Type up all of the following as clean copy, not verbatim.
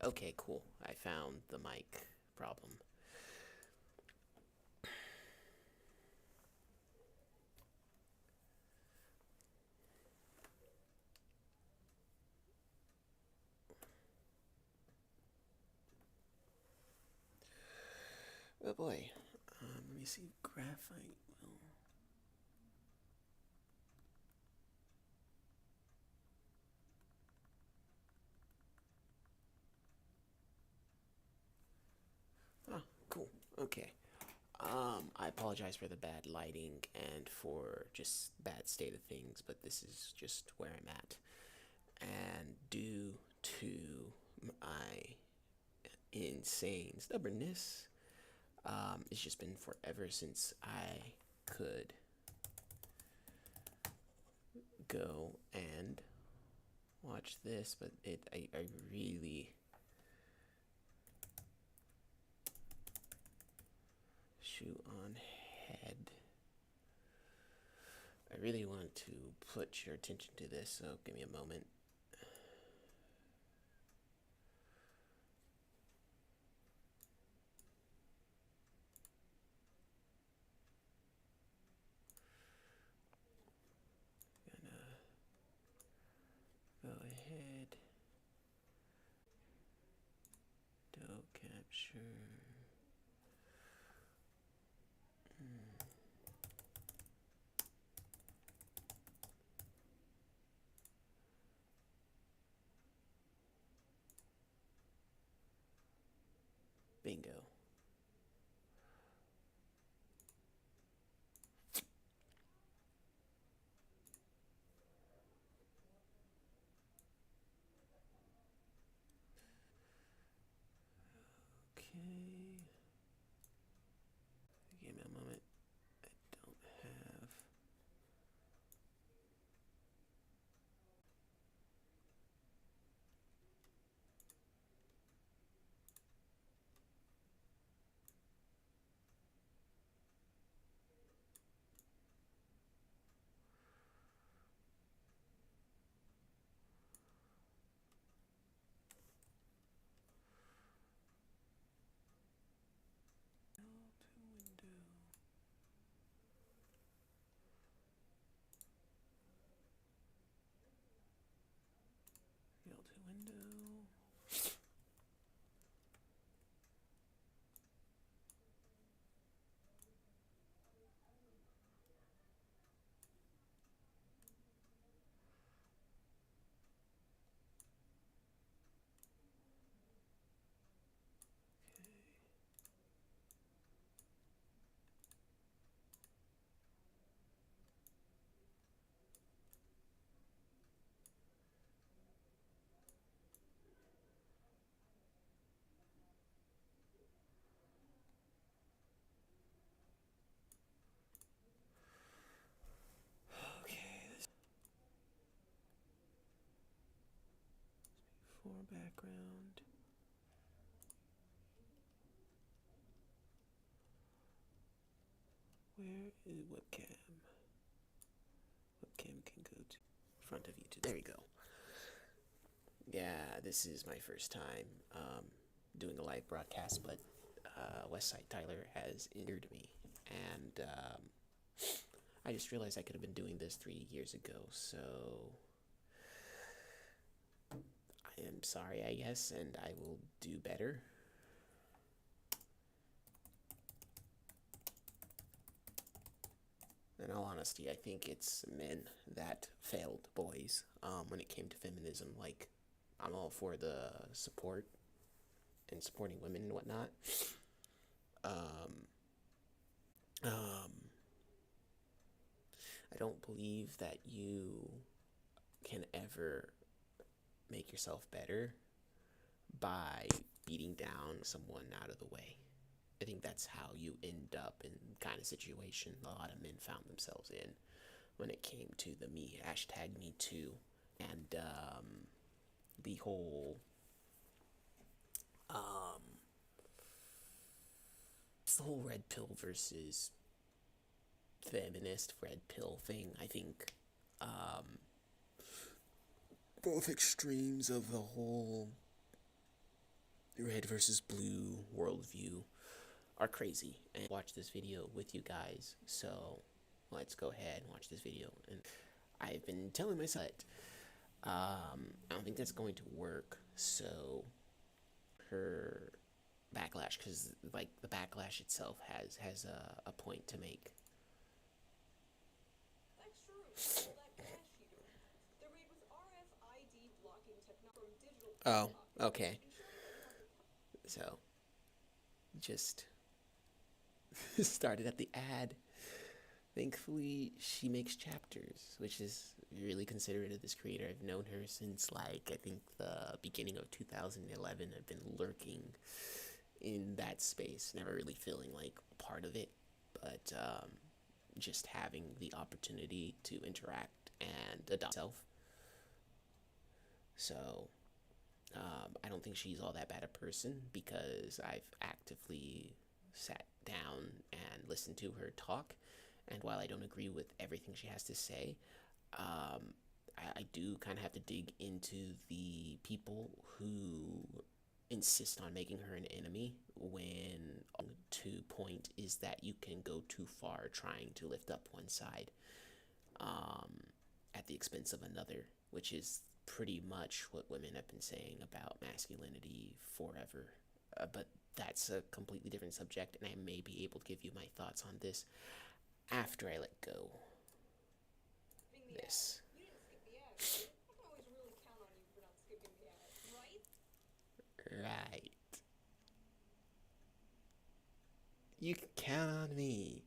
Okay, cool. I found the mic problem. Oh boy. Let me see. Graphite. Oh, cool. Okay. I apologize for the bad lighting and for just bad state of things, but this is just where I'm at. And due to my insane stubbornness, it's just been forever since I could go and watch this, but I really shoot on head. I really want to put your attention to this, so give me a moment. Gonna go ahead, do capture. Bingo. Okay. Give me a moment. I don't have. L to window. Okay, this for background. Where is webcam? Webcam can go to front of YouTube. There we go. Yeah, this is my first time doing a live broadcast, but Westside Tyler has injured me, and I just realized I could have been doing this 3 years ago, so I am sorry, I guess, and I will do better. In all honesty, I think it's men that failed boys when it came to feminism. Like, I'm all for the support and supporting women and whatnot. Um, um, I don't believe that you can ever make yourself better by beating down someone out of the way. I think that's how you end up in the kind of situation a lot of men found themselves in when it came to the #Me Too and the whole um, it's the whole red pill versus feminist red pill thing. I think um, both extremes of the whole red versus blue worldview are crazy. And watch this video with you guys. So let's go ahead and watch this video. And I've been telling myself that I don't think that's going to work. So her backlash, because like the backlash itself has a point to make. Oh, okay. So just started at the ad. Thankfully, she makes chapters, which is really considerate of this creator. I've known her since, like, I think the beginning of 2011. I've been lurking in that space, never really feeling like part of it, but just having the opportunity to interact and adopt myself. So, I don't think she's all that bad a person because I've actively sat down and listened to her talk. And while I don't agree with everything she has to say, I do kind of have to dig into the people who insist on making her an enemy when to point is that you can go too far trying to lift up one side at the expense of another, which is pretty much what women have been saying about masculinity forever. But that's a completely different subject, and I may be able to give you my thoughts on this after I let go this. Right. You can count on me.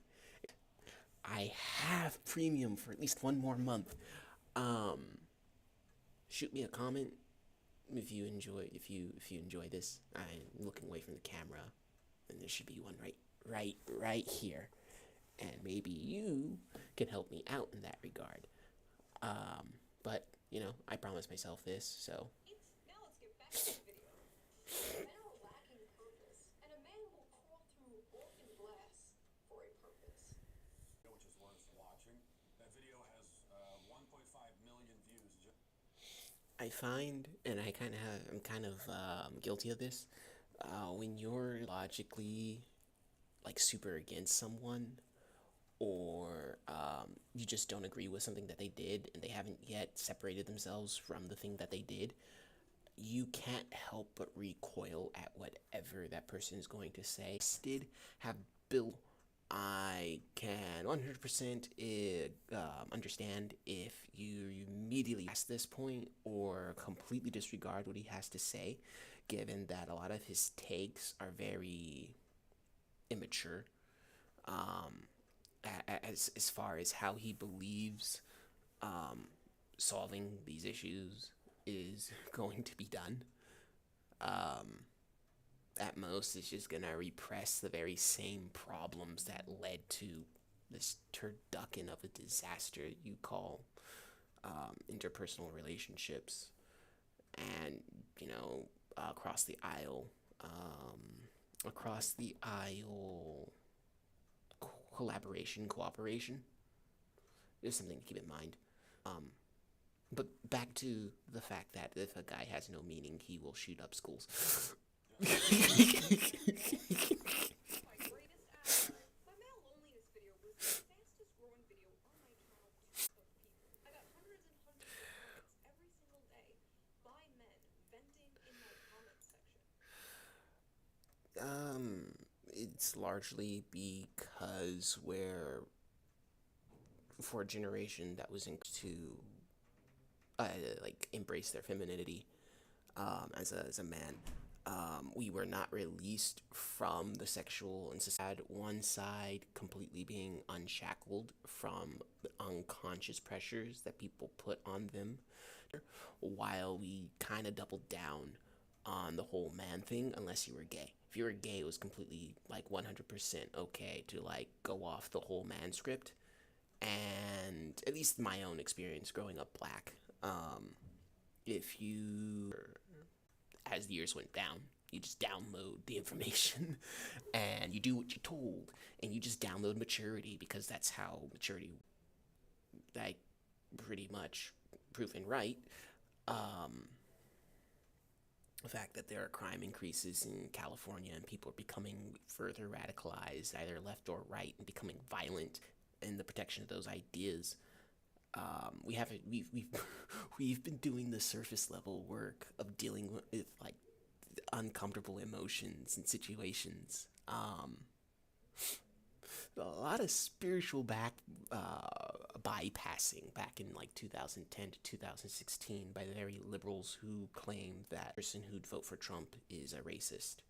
I have premium for at least one more month. Um, Shoot me a comment if you enjoy this. I'm looking away from the camera, and there should be one right here, and maybe you can help me out in that regard. But you know, I promised myself this, so. I find, and I'm kind of guilty of this. When you're logically like super against someone, or you just don't agree with something that they did, and they haven't yet separated themselves from the thing that they did, you can't help but recoil at whatever that person is going to say. Did have built. I can 100% understand if you immediately past this point or completely disregard what he has to say, given that a lot of his takes are very immature. Um, as far as how he believes solving these issues is going to be done. Um, at most, it's just gonna repress the very same problems that led to this turducken of a disaster you call interpersonal relationships, and you know, across the aisle, collaboration, cooperation. There's something to keep in mind. But back to the fact that if a guy has no meaning, he will shoot up schools. Um, it's largely because we're for a generation that was to like embrace their femininity as a man. We were not released from the sexual and society. One side completely being unshackled from the unconscious pressures that people put on them, while we kind of doubled down on the whole man thing, unless you were gay. If you were gay, it was completely like 100% okay to like go off the whole man script. And at least my own experience growing up black, if you, as the years went down, you just download the information and you do what you're told, and you just download maturity because that's how maturity, like, pretty much proven right. Um, The fact that there are crime increases in California and people are becoming further radicalized, either left or right, and becoming violent in the protection of those ideas. We haven't we've we've been doing the surface level work of dealing with like uncomfortable emotions and situations. A lot of spiritual bypassing back in like 2010 to 2016 by the very liberals who claim that the person who'd vote for Trump is a racist.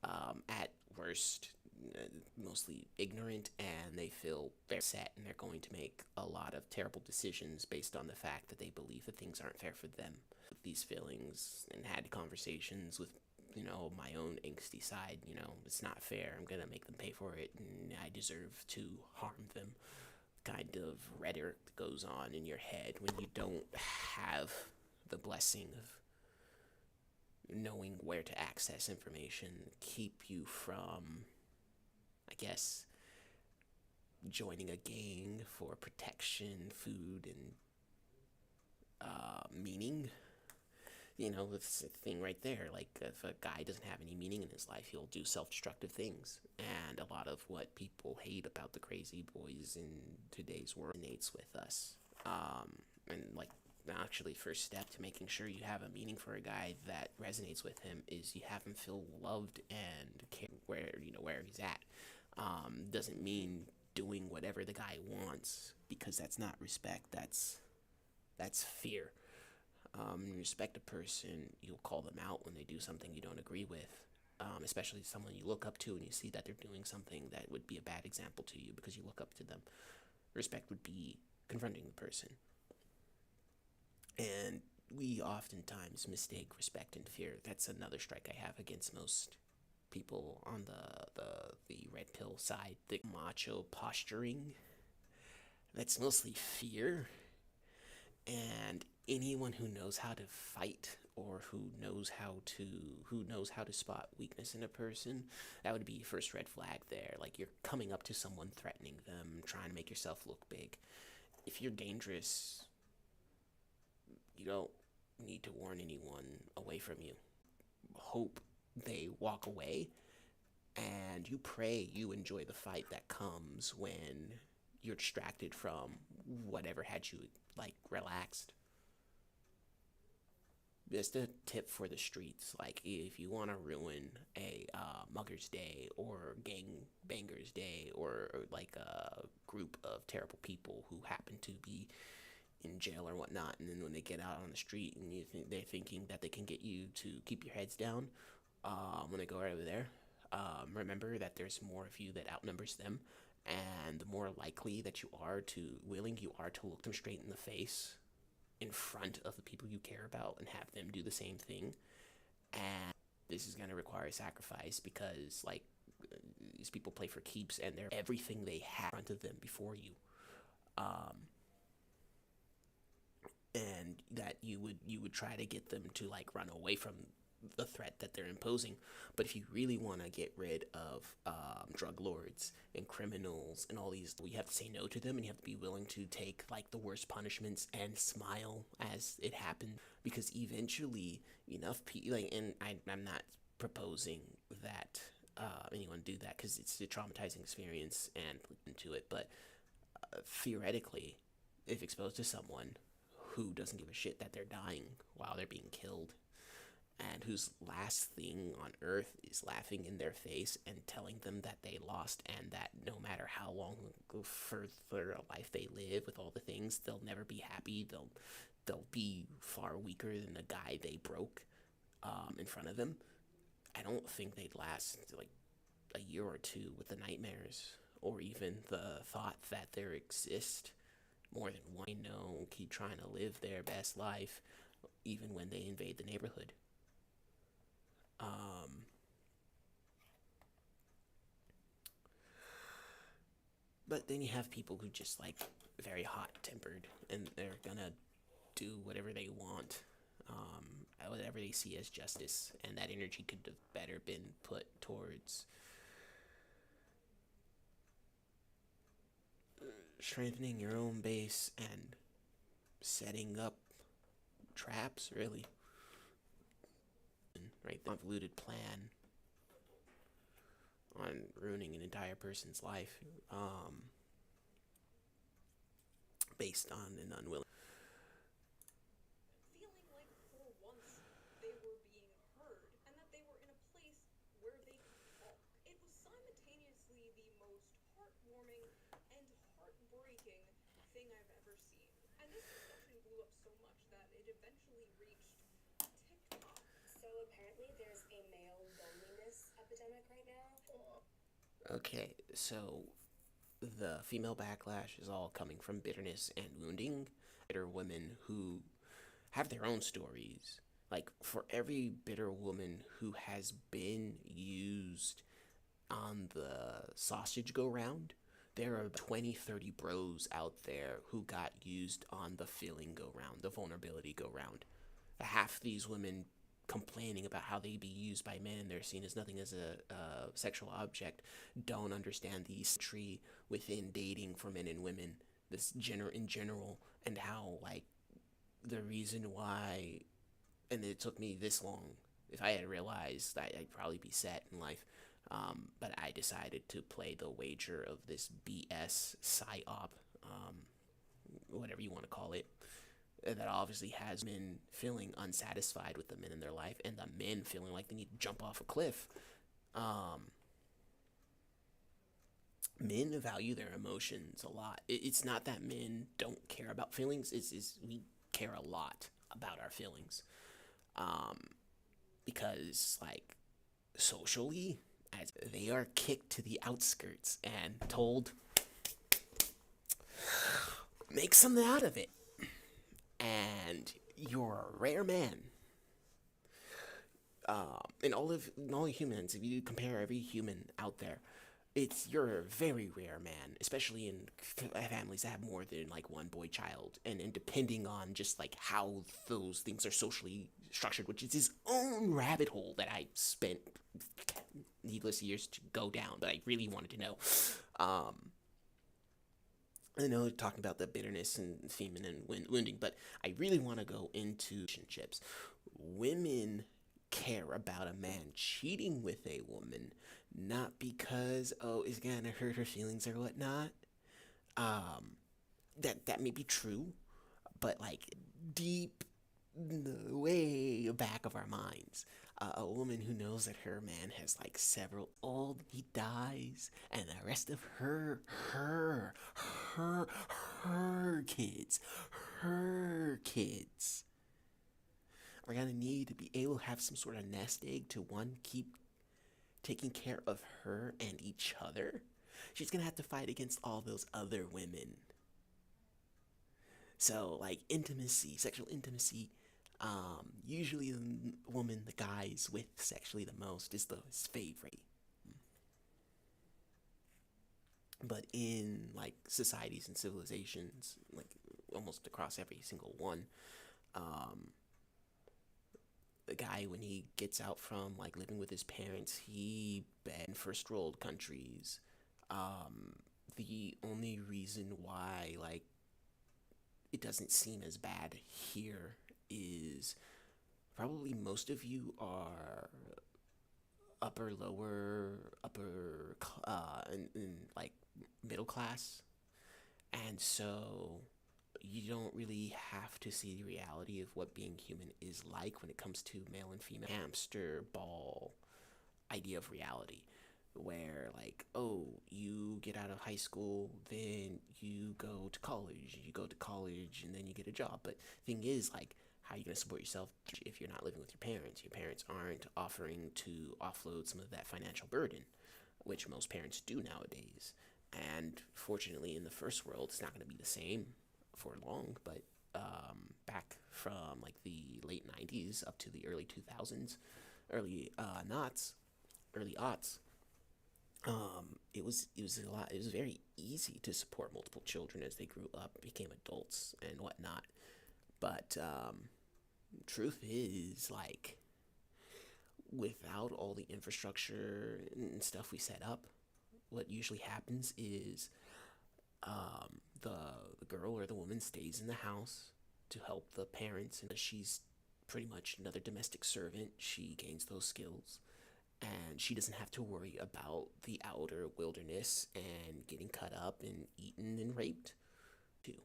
At worst, uh, mostly ignorant, and they feel very set, and they're going to make a lot of terrible decisions based on the fact that they believe that things aren't fair for them. With these feelings, and had conversations with my own angsty side. It's not fair. I'm gonna make them pay for it, and I deserve to harm them. Kind of rhetoric that goes on in your head when you don't have the blessing of knowing where to access information, keep you from, I guess, joining a gang for protection, food, and meaning. It's a thing right there. Like, if a guy doesn't have any meaning in his life, he'll do self destructive things. And a lot of what people hate about the crazy boys in today's world resonates with us. And, like, actually, first step to making sure you have a meaning for a guy that resonates with him is you have him feel loved and care where he's at. Doesn't mean doing whatever the guy wants, because that's not respect. That's fear. You respect a person, you'll call them out when they do something you don't agree with, especially someone you look up to and you see that they're doing something that would be a bad example to you because you look up to them. Respect would be confronting the person. And we oftentimes mistake respect and fear. That's another strike I have against most people on the red pill side. The macho posturing, that's mostly fear. And anyone who knows how to fight, or who knows how to spot weakness in a person, that would be first red flag there. Like, you're coming up to someone, threatening them, trying to make yourself look big. If you're dangerous, you don't need to warn anyone away from you. Hope they walk away, and you pray you enjoy the fight that comes when you're distracted from whatever had you like relaxed. Just a tip for the streets: like, if you want to ruin a mugger's day or gang banger's day, or like a group of terrible people who happen to be in jail or whatnot, and then when they get out on the street and they're thinking that they can get you to keep your heads down, when they go right over there, remember that there's more of you that outnumbers them, and the more likely that you are to look them straight in the face in front of the people you care about and have them do the same thing. And this is going to require sacrifice, because like, these people play for keeps, and they're everything they have in front of them before you. And that you would try to get them to like run away from the threat that they're imposing. But if you really want to get rid of drug lords and criminals and all these, you have to say no to them, and you have to be willing to take like the worst punishments and smile as it happens, because eventually enough people, like, and I'm not proposing that anyone do that, because it's a traumatizing experience and into it, but theoretically, if exposed to someone who doesn't give a shit that they're dying while they're being killed, and whose last thing on earth is laughing in their face and telling them that they lost, and that no matter how long further a life they live with all the things, they'll never be happy. They'll be far weaker than the guy they broke in front of them. I don't think they'd last like a year or two with the nightmares, or even the thought that there exists more than one. Keep trying to live their best life even when they invade the neighborhood. But then you have people who just like very hot tempered, and they're gonna do whatever they want, whatever they see as justice, and that energy could have better been put towards strengthening your own base and setting up traps, really. right? The convoluted plan on ruining an entire person's life, based on an unwilling. Feeling like for once they were being heard and that they were in a place where they could talk. It was simultaneously the most heartwarming and heartbreaking thing I've ever seen. And this discussion blew up so much that it eventually reached TikTok. So apparently there's a male loneliness epidemic right now. Okay, so the female backlash is all coming from bitterness and wounding. Bitter women who have their own stories. Like, for every bitter woman who has been used on the sausage go round, there are 20, 30 bros out there who got used on the feeling go round, the vulnerability go round. Half these women complaining about how they be used by men and they're seen as nothing as a sexual object don't understand the tree within dating for men and women, this in general, and how, like, the reason why, and it took me this long. If I had realized, I'd probably be set in life. But I decided to play the wager of this BS psyop, whatever you want to call it, that obviously has men feeling unsatisfied with the men in their life and the men feeling like they need to jump off a cliff. Men value their emotions a lot. It's not that men don't care about feelings. It's we care a lot about our feelings. Because, like, socially, as they are kicked to the outskirts and told, make something out of it. And you're a rare man. In all humans, if you compare every human out there, you're a very rare man, especially in families that have more than like one boy child, and depending on just like how those things are socially structured, which is his own rabbit hole that I spent needless years to go down, but I really wanted to know. I know talking about the bitterness and feminine wounding, but I really want to go into relationships. Women care about a man cheating with a woman, not because, oh, it's gonna hurt her feelings or whatnot. That may be true, but like deep in the way back of our minds, a woman who knows that her man has like several old, he dies, and the rest of her, her kids, her kids are gonna need to be able to have some sort of nest egg to, one, keep taking care of her and each other. She's gonna have to fight against all those other women. So, like, intimacy, sexual intimacy, usually the woman the guy is with sexually the most is his favorite. But in, like, societies and civilizations, like, almost across every single one, the guy, when he gets out from like living with his parents, he banned first world countries. The only reason why, like, it doesn't seem as bad here is probably most of you are upper, lower, upper, in like middle class, and so you don't really have to see the reality of what being human is like when it comes to male and female hamster ball idea of reality, where, like, oh, you get out of high school, then you go to college, and then you get a job. But thing is, like, how are you going to support yourself if you're not living with your parents? Your parents aren't offering to offload some of that financial burden, which most parents do nowadays. And fortunately, in the first world, it's not going to be the same for long, but back from like the late 90s up to the early 2000s, early aughts, it was very easy to support multiple children as they grew up, became adults, and whatnot. But truth is, like, without all the infrastructure and stuff we set up, what usually happens is the girl or the woman stays in the house to help the parents, and she's pretty much another domestic servant. She gains those skills, and she doesn't have to worry about the outer wilderness and getting cut up and eaten and raped too.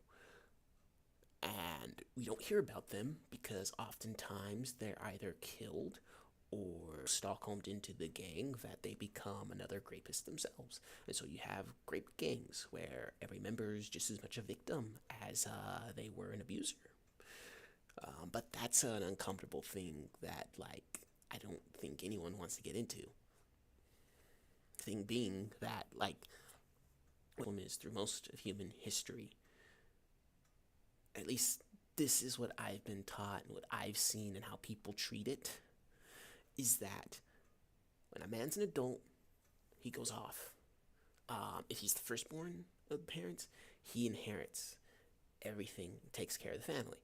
And we don't hear about them because oftentimes they're either killed or Stockholmed into the gang that they become another rapist themselves. And so you have rape gangs where every member is just as much a victim as they were an abuser. But that's an uncomfortable thing that, like, I don't think anyone wants to get into. Thing being that, like, problem is through most of human history, at least this is what I've been taught and what I've seen and how people treat it, is that when a man's an adult, he goes off. If he's the firstborn of the parents, he inherits everything, takes care of the family.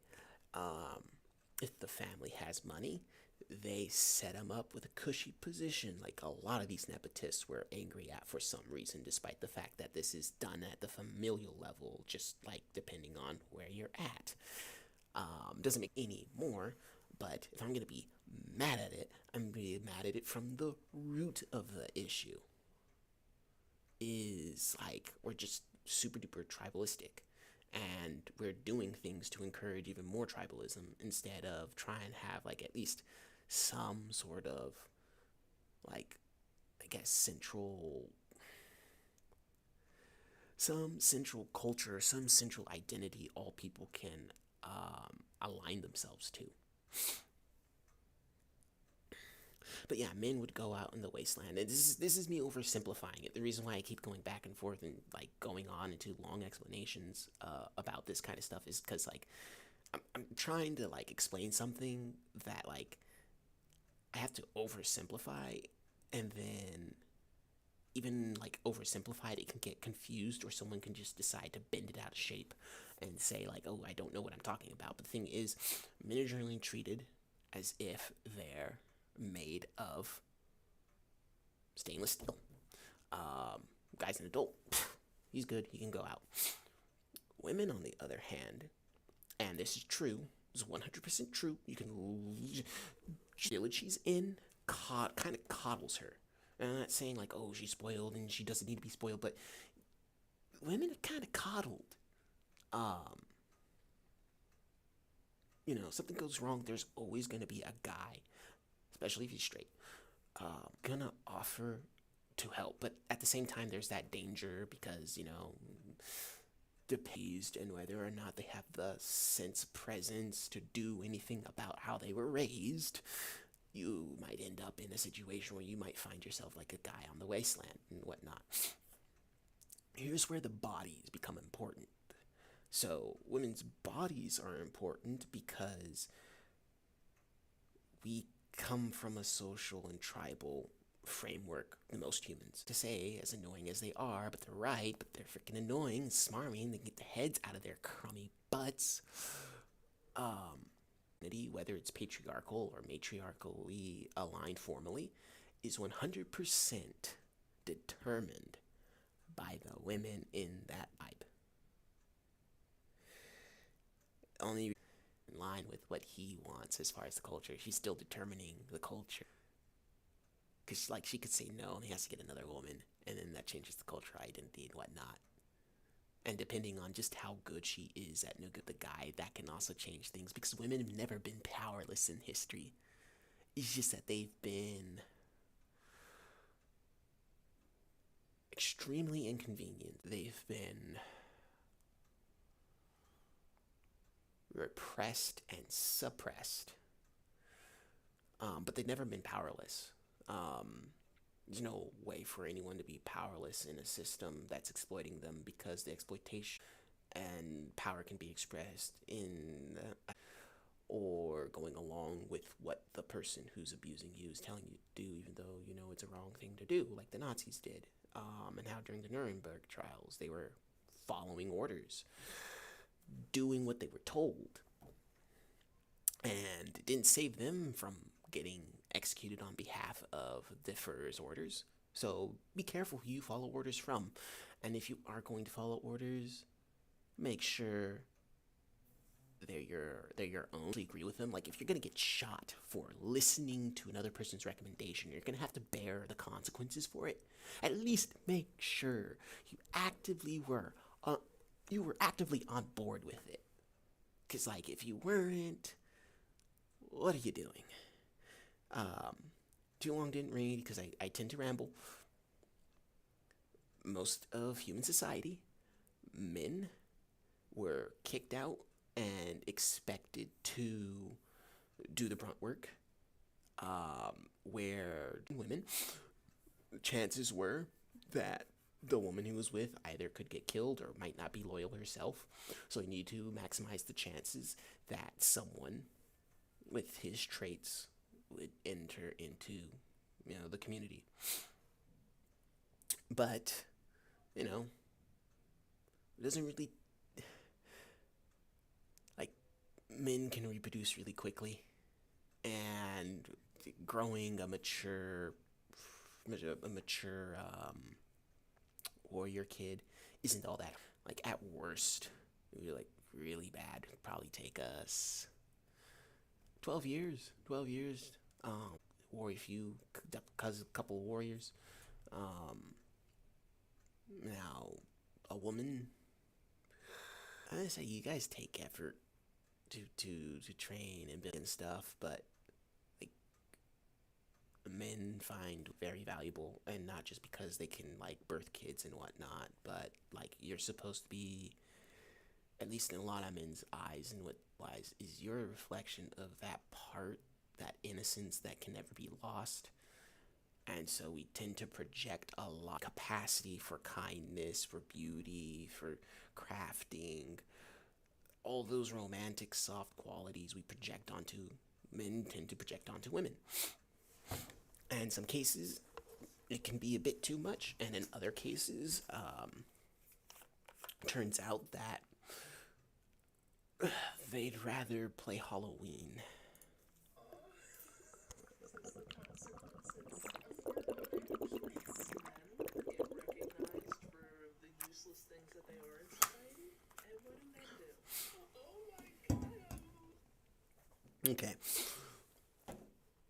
If the family has money, they set him up with a cushy position, like a lot of these nepotists were angry at for some reason, despite the fact that this is done at the familial level, just like depending on where you're at. Doesn't make any more, but if I'm going to be mad at it, I'm going to be mad at it from the root of the issue. Is like, we're just super duper tribalistic, and we're doing things to encourage even more tribalism instead of try and have, like, at least some sort of, like, I guess some central culture, some central identity all people can align themselves to. But yeah, men would go out in the wasteland, and this is me oversimplifying it. The reason why I keep going back and forth and, like, going on into long explanations about this kind of stuff is because, like, I'm trying to, like, explain something that, like, I have to oversimplify, and then even, like, oversimplified, it can get confused, or someone can just decide to bend it out of shape and say, like, oh, I don't know what I'm talking about. But the thing is, men are generally treated as if they're made of stainless steel. Guy's an adult. He's good. He can go out. Women, on the other hand, and this is true, is 100% true. You can village she's in, kind of coddles her. And I'm not saying, like, oh, she's spoiled and she doesn't need to be spoiled, but women are kind of coddled. Something goes wrong, there's always going to be a guy, especially if he's straight, gonna offer to help. But at the same time, there's that danger because, depending and whether or not they have the sense presence to do anything about how they were raised, you might end up in a situation where you might find yourself like a guy on the wasteland and whatnot. Here's where the bodies become important. So women's bodies are important because we come from a social and tribal framework than most humans. To say, as annoying as they are, but they're right, but they're freaking annoying and smarmy, and they get the heads out of their crummy butts. Whether it's patriarchal or matriarchally aligned formally, is 100% determined by the women in that vibe. Only in line with what he wants as far as the culture. She's still determining the culture. Because, like, she could say no and he has to get another woman, and then that changes the cultural identity and whatnot. And depending on just how good she is at the guy, that can also change things, because women have never been powerless in history. It's just that they've been extremely inconvenient. They've been repressed and suppressed. But they've never been powerless. There's no way for anyone to be powerless in a system that's exploiting them, because the exploitation and power can be expressed in or going along with what the person who's abusing you is telling you to do, even though you know it's a wrong thing to do, like the Nazis did. And how during the Nuremberg trials they were following orders, doing what they were told, and it didn't save them from getting executed on behalf of the Führer's orders. So be careful who you follow orders from, and if you are going to follow orders, make sure they're your own. I agree with them. Like if you're gonna get shot for listening to another person's recommendation, you're gonna have to bear the consequences for it. At least make sure you were actively on board with it. Cause like if you weren't, what are you doing? Um, Too long didn't read because I tend to ramble. Most of human society, men were kicked out and expected to do the brunt work, where women, chances were that the woman who was with either could get killed or might not be loyal herself. So you need to maximize the chances that someone with his traits would enter into, the community. But, you know, it doesn't really, like, men can reproduce really quickly, and growing a mature warrior kid isn't all that. Like at worst, it would be like really bad. It'd probably take us 12 years. 12 years. Or if you cause a couple of warriors. Now, a woman. I say you guys take effort to train and build and stuff, but like men find very valuable, and not just because they can like birth kids and whatnot, but like you're supposed to be, at least in a lot of men's eyes, and what lies is you're a reflection of that part, that innocence that can never be lost. And so we tend to project a lot of capacity for kindness, for beauty, for crafting, all those romantic soft qualities we project onto men tend to project onto women. And in some cases, it can be a bit too much, and in other cases, turns out that they'd rather play Halloween. Things that they are in society, and what do men do? Oh my god. Okay.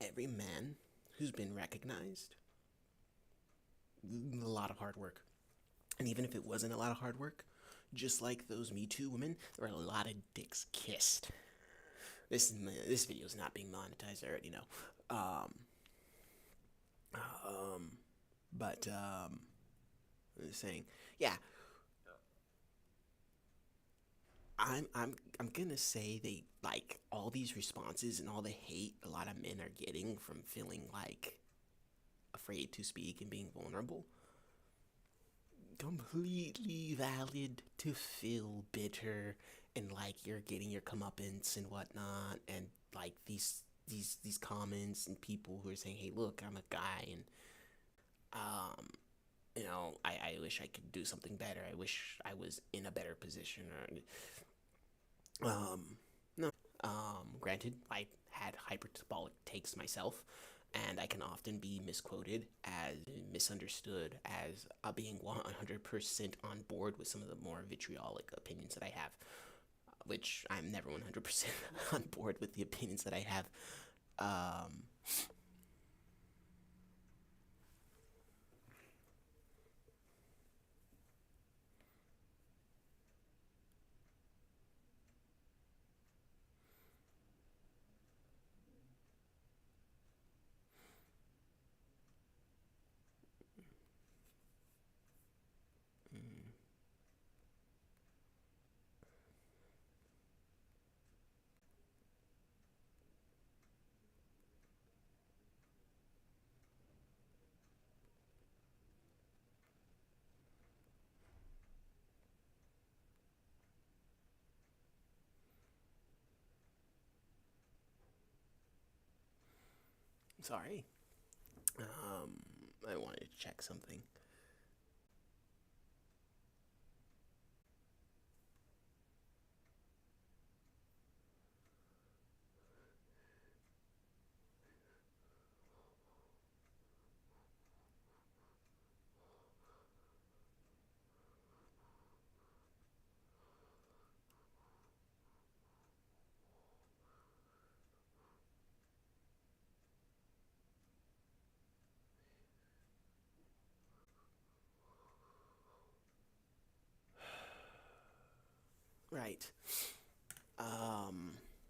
Every man who's been recognized, a lot of hard work. And even if it wasn't a lot of hard work, just like those Me Too women, there were a lot of dicks kissed. This video is not being monetized, I already know. But I was saying, yeah. I'm gonna say they like all these responses and all the hate a lot of men are getting from feeling like afraid to speak and being vulnerable. Completely valid to feel bitter and like you're getting your comeuppance and whatnot, and like these comments and people who are saying, "Hey, look, I'm a guy," and I wish I could do something better. I wish I was in a better position. Or, no. Granted, I had hyperbolic takes myself, and I can often be misquoted as misunderstood as being 100% on board with some of the more vitriolic opinions that I have, which I'm never 100% on board with the opinions that I have. Sorry. I wanted to check something. right.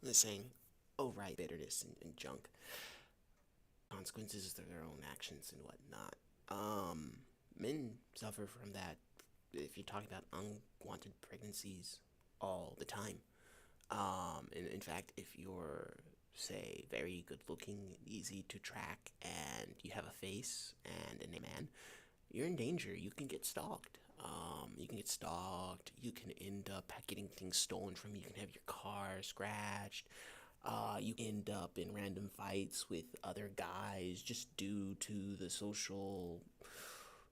They're saying, oh, right, bitterness and junk. Consequences of their own actions and whatnot. Men suffer from that if you're talking about unwanted pregnancies all the time. In fact, if you're, say, very good looking, easy to track, and you have a face and a man, you're in danger. You can get stalked. You can end up getting things stolen from you. You can have your car scratched. You end up in random fights with other guys just due to the social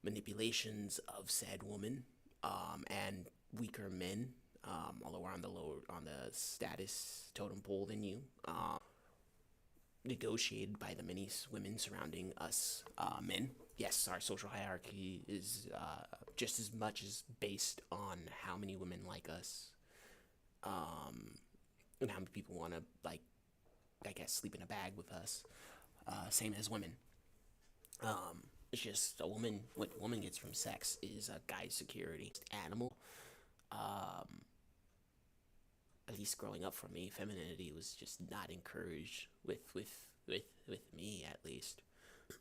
manipulations of said woman, and weaker men, although we're on the status totem pole than you, negotiated by the many women surrounding us, men. Yes, our social hierarchy is just as much as based on how many women like us, and how many people want to, like, I guess, sleep in a bag with us. Same as women. It's just what a woman gets from sex is a guy's security. Animal. At least growing up for me, femininity was just not encouraged with me, at least.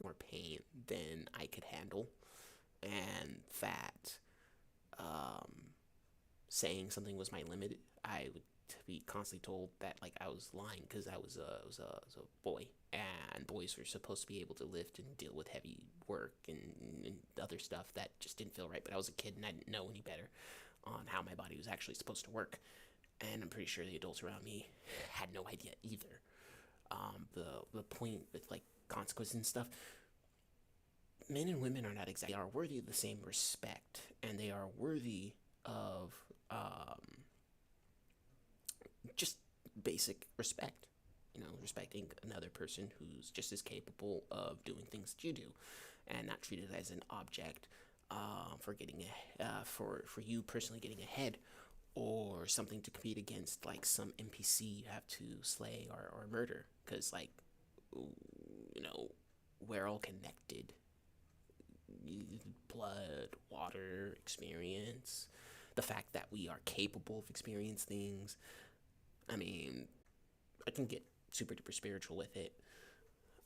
More pain than I could handle. And that, saying something was my limit, I would be constantly told that, like, I was lying because I was a boy, and boys were supposed to be able to lift and deal with heavy work and other stuff that just didn't feel right. But I was a kid and I didn't know any better on how my body was actually supposed to work, and I'm pretty sure the adults around me had no idea either. The point with, like, consequences and stuff, men and women are not exactly, they are worthy of the same respect, and they are worthy of just basic respect. Respecting another person who's just as capable of doing things that you do, and not treated as an object, for getting for you personally getting ahead, or something to compete against, like some NPC you have to slay or murder. Because, like, we're all connected. Blood, water, experience, the fact that we are capable of experiencing things. I mean, I can get super duper spiritual with it,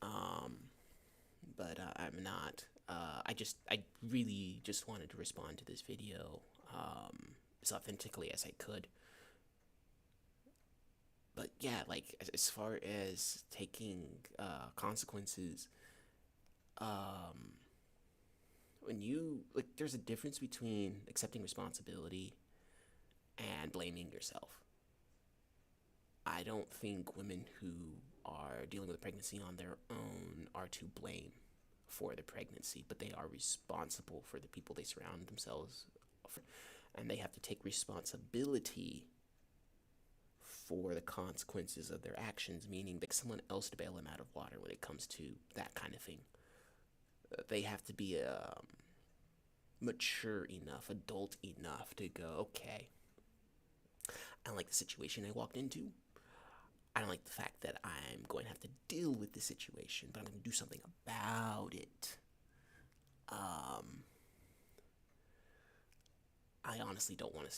but I'm not. I really just wanted to respond to this video as authentically as I could. But yeah, like, as far as taking consequences, when you, like, there's a difference between accepting responsibility and blaming yourself. I don't think women who are dealing with a pregnancy on their own are to blame for the pregnancy, but they are responsible for the people they surround themselves with, and they have to take responsibility for the consequences of their actions, meaning that someone else to bail them out of water when it comes to that kind of thing. They have to be mature enough, adult enough to go, okay, I don't like the situation I walked into. I don't like the fact that I'm going to have to deal with the situation, but I'm going to do something about it. I honestly don't want to